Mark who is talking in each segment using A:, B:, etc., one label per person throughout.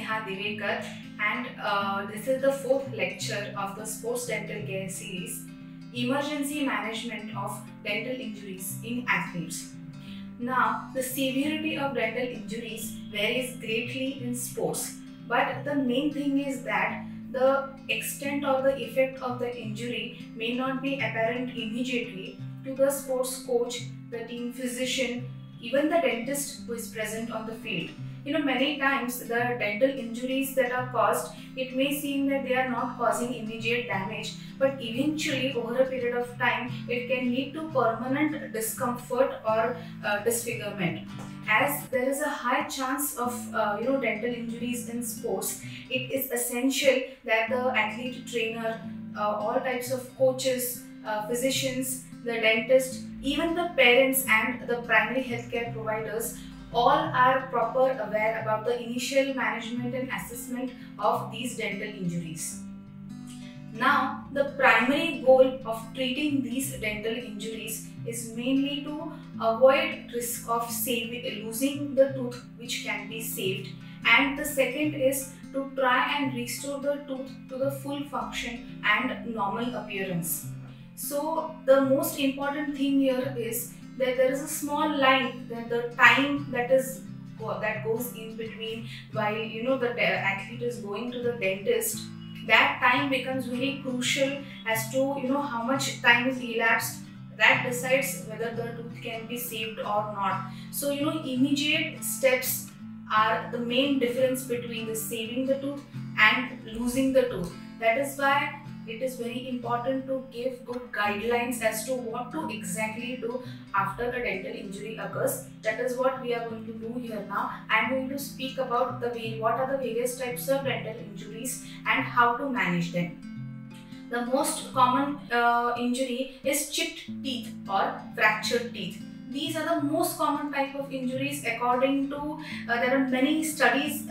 A: Sneha Divekar, and this is the fourth lecture of the Sports Dental Care series, Emergency Management of Dental Injuries in Athletes. Now, the severity of dental injuries varies greatly in sports, but the main thing is that the extent or the effect of the injury may not be apparent immediately to the sports coach, the team physician, even the dentist who is present on the field. Many times the dental injuries that are caused, it may seem that they are not causing immediate damage, but eventually over a period of time, it can lead to permanent discomfort or disfigurement. As there is a high chance of dental injuries in sports, it is essential that the athlete trainer, all types of coaches, physicians, the dentist, even the parents and the primary healthcare providers all are proper aware about the initial management and assessment of these dental injuries. Now, the primary goal of treating these dental injuries is mainly to avoid risk of losing the tooth which can be saved, and the second is to try and restore the tooth to the full function and normal appearance. So the most important thing here is that there is a small line, that the time that goes in between while the athlete is going to the dentist, that time becomes very crucial as to how much time is elapsed. That decides whether the tooth can be saved or not. So immediate steps are the main difference between the saving the tooth and losing the tooth. That is why it is very important to give good guidelines as to what to exactly do after a dental injury occurs. That is what we are going to do here now. I am going to speak about what are the various types of dental injuries and how to manage them. The most common injury is chipped teeth or fractured teeth. These are the most common type of injuries according to, there are many studies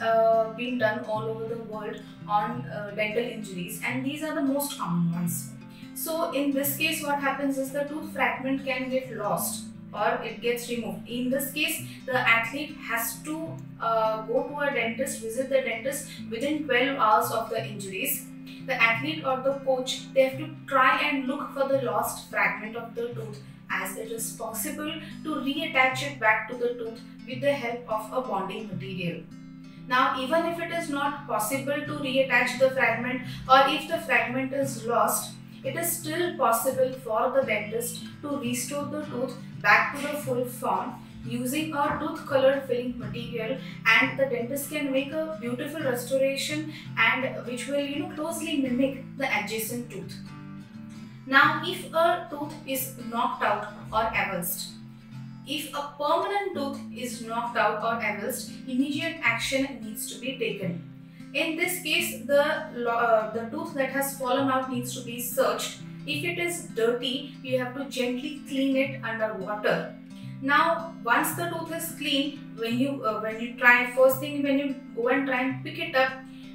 A: being done all over the world on dental injuries, and these are the most common ones. So in this case, what happens is the tooth fragment can get lost or it gets removed. In this case, the athlete has to go to a dentist, visit the dentist within 12 hours of the injuries. The athlete or the coach, they have to try and look for the lost fragment of the tooth, as it is possible to reattach it back to the tooth with the help of a bonding material. Now, even if it is not possible to reattach the fragment, or if the fragment is lost, it is still possible for the dentist to restore the tooth back to the full form using a tooth colored filling material, and the dentist can make a beautiful restoration and which will closely mimic the adjacent tooth. Now, if a tooth is knocked out or avulsed, if a permanent tooth is knocked out or avulsed, immediate action needs to be taken. In this case, the tooth that has fallen out needs to be searched. If it is dirty, you have to gently clean it under water. Now, once the tooth is clean, when you first thing when you go and try and pick it up,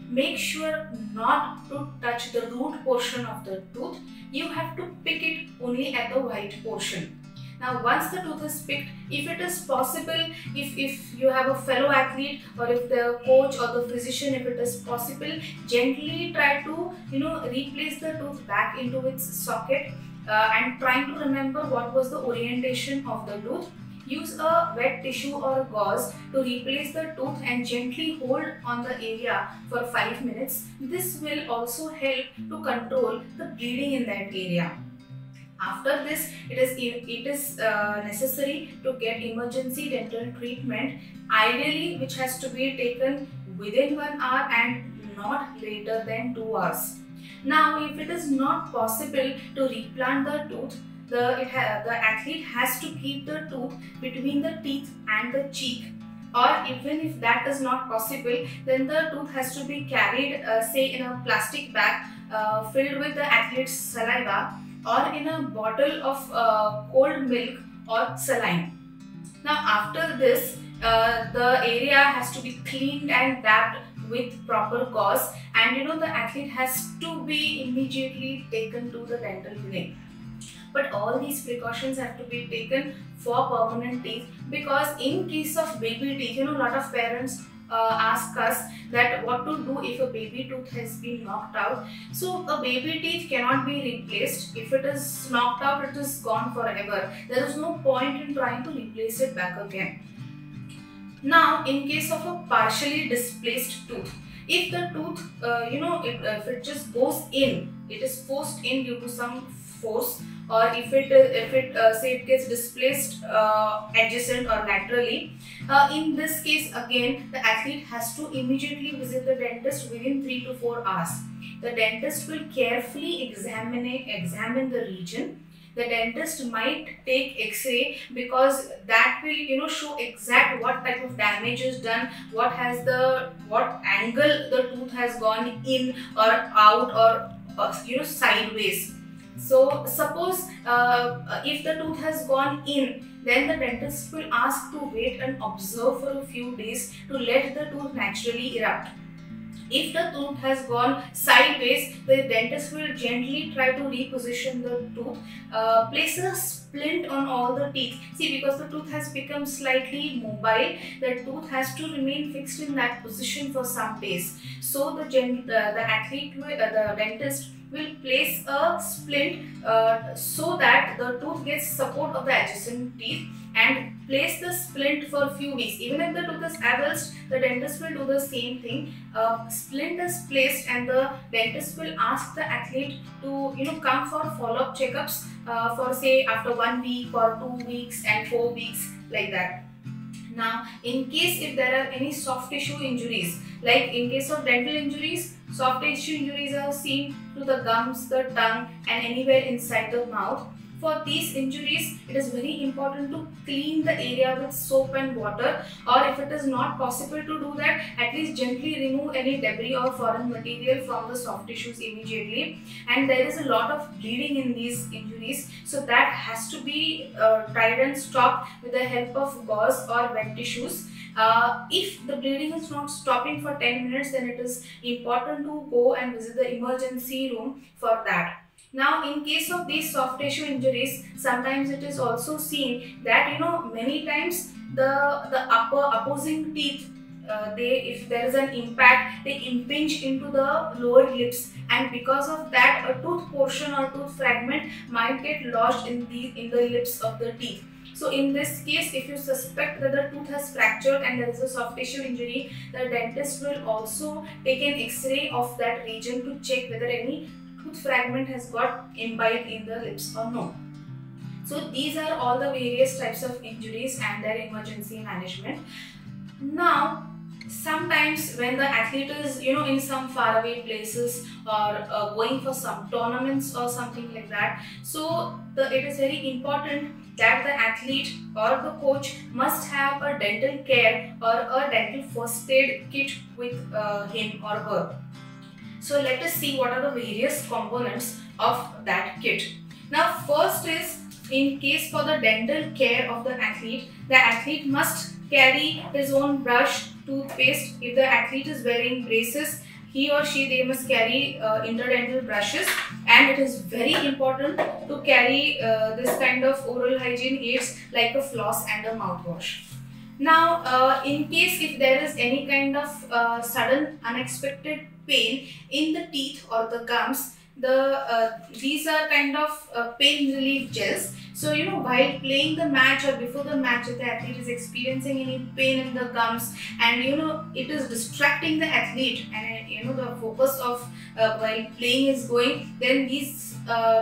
A: make sure not to touch the root portion of the tooth. You have to pick it only at the white portion. Now, once the tooth is picked, if it is possible, if you have a fellow athlete or if the coach or the physician, if it is possible, gently try to replace the tooth back into its socket and trying to remember what was the orientation of the tooth. Use a wet tissue or a gauze to replace the tooth and gently hold on the area for 5 minutes. This will also help to control the bleeding in that area. After this, it is necessary to get emergency dental treatment, ideally which has to be taken within 1 hour and not later than 2 hours. Now, if it is not possible to replant the tooth, the athlete has to keep the tooth between the teeth and the cheek, or even if that is not possible, then the tooth has to be carried say in a plastic bag filled with the athlete's saliva, or in a bottle of cold milk or saline. Now, after this, the area has to be cleaned and dabbed with proper gauze, and the athlete has to be immediately taken to the dental clinic. But all these precautions have to be taken for permanent teeth, because in case of baby teeth, lot of parents ask us that what to do if a baby tooth has been knocked out. So a baby teeth cannot be replaced. If it is knocked out, it is gone forever. There is no point in trying to replace it back again. Now, in case of a partially displaced tooth, if the tooth, if it just goes in, it is forced in due to some force, or if it say it gets displaced adjacent or laterally, in this case again the athlete has to immediately visit the dentist within 3 to 4 hours. The dentist will carefully examine the region. The dentist might take X-ray because that will show exact what type of damage is done, what angle the tooth has gone in or out, or sideways. So suppose if the tooth has gone in, then the dentist will ask to wait and observe for a few days to let the tooth naturally erupt. If the tooth has gone sideways, the dentist will gently try to reposition the tooth, place a splint on all the teeth. See, because the tooth has become slightly mobile, the tooth has to remain fixed in that position for some days. So the dentist will place a splint so that the tooth gets support of the adjacent teeth, and place the splint for a few weeks. Even if the tooth is avulsed, the dentist will do the same thing. Splint is placed and the dentist will ask the athlete to come for follow-up checkups for say after 1 week or 2 weeks and 4 weeks, like that. Now, in case if there are any soft tissue injuries, like in case of dental injuries, soft tissue injuries are seen to the gums, the tongue, and anywhere inside the mouth. For these injuries, it is very important to clean the area with soap and water, or if it is not possible to do that, at least gently remove any debris or foreign material from the soft tissues immediately. And there is a lot of bleeding in these injuries, so that has to be tied and stopped with the help of gauze or wet tissues. If the bleeding is not stopping for 10 minutes, then it is important to go and visit the emergency room for that. Now, in case of these soft tissue injuries, sometimes it is also seen that many times the opposing teeth, if there is an impact, they impinge into the lower lips, and because of that a tooth portion or tooth fragment might get lodged in the lips of the teeth. So in this case, if you suspect that the tooth has fractured and there is a soft tissue injury, the dentist will also take an X-ray of that region to check whether any tooth fragment has got imbibed in the lips or no. So these are all the various types of injuries and their emergency management. Now, sometimes when the athlete is in some faraway places or going for some tournaments or something like that, so it is very important that the athlete or the coach must have a dental care or a dental first aid kit with him or her. So let us see what are the various components of that kit. Now, first is, in case for the dental care of the athlete must carry his own brush, toothpaste. If the athlete is wearing braces, he or she, they must carry interdental brushes, and it is very important to carry this kind of oral hygiene aids like a floss and a mouthwash. Now, in case if there is any kind of sudden unexpected pain in the teeth or the gums, these are kind of pain relief gels. So while playing the match or before the match, if the athlete is experiencing any pain in the gums and it is distracting the athlete, and the focus of while playing is going, then these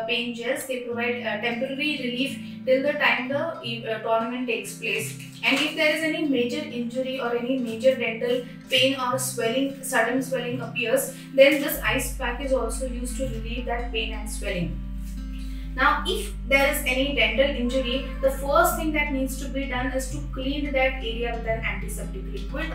A: pain gels, they provide temporary relief till the time the tournament takes place. And if there is any major injury or any major dental pain or sudden swelling appears, then this ice pack is also used to relieve that pain and swelling. Now, if there is any dental injury, the first thing that needs to be done is to clean that area with an antiseptic liquid.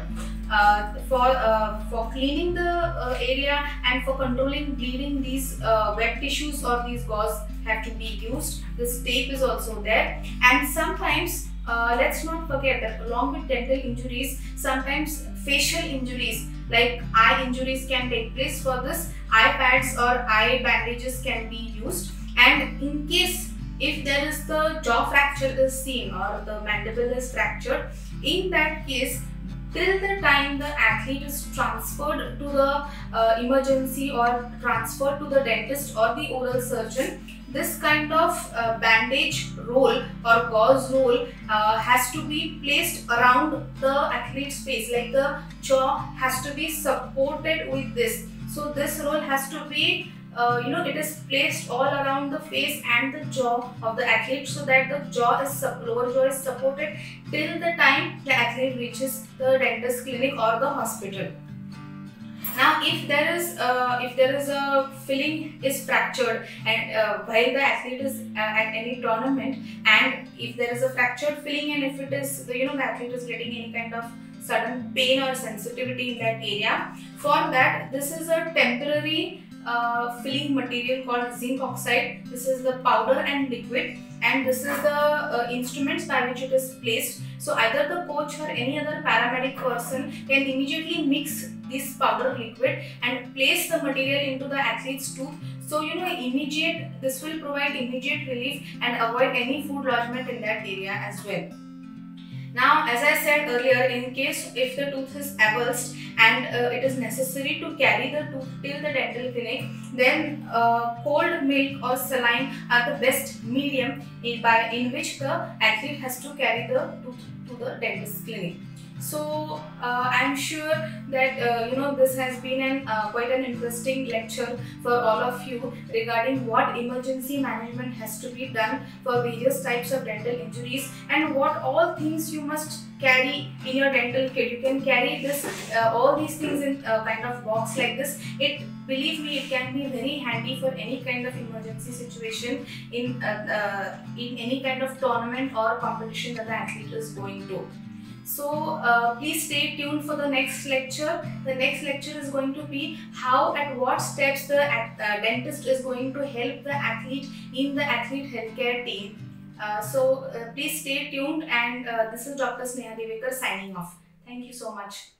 A: For cleaning the area and for controlling bleeding, these wet tissues or these gauze have to be used. This tape is also there, and sometimes let's not forget that along with dental injuries, sometimes facial injuries like eye injuries can take place. For this, eye pads or eye bandages can be used. And in case if there is the jaw fracture is seen or the mandible is fractured, in that case till the time the athlete is transferred to the emergency or transferred to the dentist or the oral surgeon. This kind of bandage roll or gauze roll has to be placed around the athlete's face, like the jaw has to be supported with this. So this roll has to be it is placed all around the face and the jaw of the athlete, so that the lower jaw is supported till the time the athlete reaches the dentist clinic or the hospital. Now, if there is a filling is fractured, and while the athlete is at any tournament, and if there is a fractured filling, and if it is the athlete is getting any kind of sudden pain or sensitivity in that area, for that this is a temporary filling material called zinc oxide. This is the powder and liquid, and this is the instruments by which it is placed. So either the coach or any other paramedic person can immediately mix this powder liquid and place the material into the athlete's tooth. So this will provide immediate relief and avoid any food lodgement in that area as well. Now, as I said earlier, in case if the tooth is avulsed and it is necessary to carry the tooth till the dental clinic, then cold milk or saline are the best medium in which the athlete has to carry the tooth to the dentist clinic. So I am sure that this has been quite an interesting lecture for all of you regarding what emergency management has to be done for various types of dental injuries, and what all things you must carry in your dental kit. You can carry this all these things in a kind of box like this. Believe me, it can be very handy for any kind of emergency situation in any kind of tournament or competition that the athlete is going to. So please stay tuned for the next lecture. The next lecture is going to be how, at what steps the dentist is going to help the athlete in the athlete healthcare team. So please stay tuned, and this is Dr. Sneha Devekar signing off. Thank you so much.